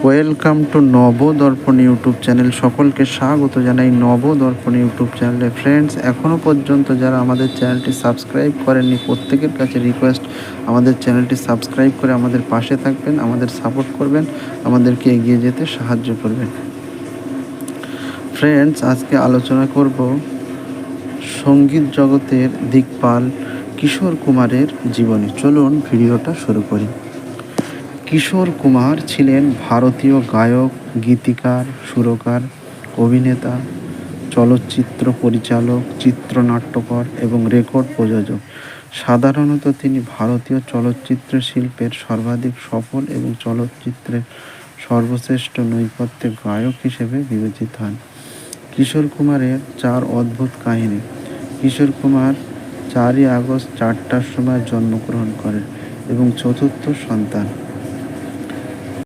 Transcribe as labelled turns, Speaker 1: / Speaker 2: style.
Speaker 1: Welcome to Nabadarpan YouTube channel. সকলকে স্বাগত জানাই নবদর্পণ ইউটিউব চ্যানেলে। ফ্রেন্ডস, এখনও পর্যন্ত যারা আমাদের চ্যানেলটি সাবস্ক্রাইব করেননি, প্রত্যেকের কাছে রিকোয়েস্ট, আমাদের চ্যানেলটি সাবস্ক্রাইব করে আমাদের পাশে থাকবেন, আমাদের সাপোর্ট করবেন, আমাদেরকে এগিয়ে যেতে সাহায্য করবেন। ফ্রেন্ডস, আজকে আলোচনা করব সঙ্গীত জগতের দিকপাল কিশোর কুমারের জীবনী। চলুন ভিডিওটা শুরু করি। কিশোর কুমার ছিলেন ভারতীয় গায়ক, গীতিকার, সুরকার, অভিনেতা, চলচ্চিত্র পরিচালক, চিত্রনাট্যকার এবং রেকর্ড প্রযোজক। সাধারণত তিনি ভারতীয় চলচ্চিত্র শিল্পের সর্বাধিক সফল এবং চলচ্চিত্রের সর্বশ্রেষ্ঠ নৈপথ্যের গায়ক হিসেবে বিবেচিত হন। কিশোর কুমারের 4 অদ্ভুত কাহিনী। কিশোর কুমার 4ই আগস্ট 4টার সময় জন্মগ্রহণ করেন এবং চতুর্থ সন্তান।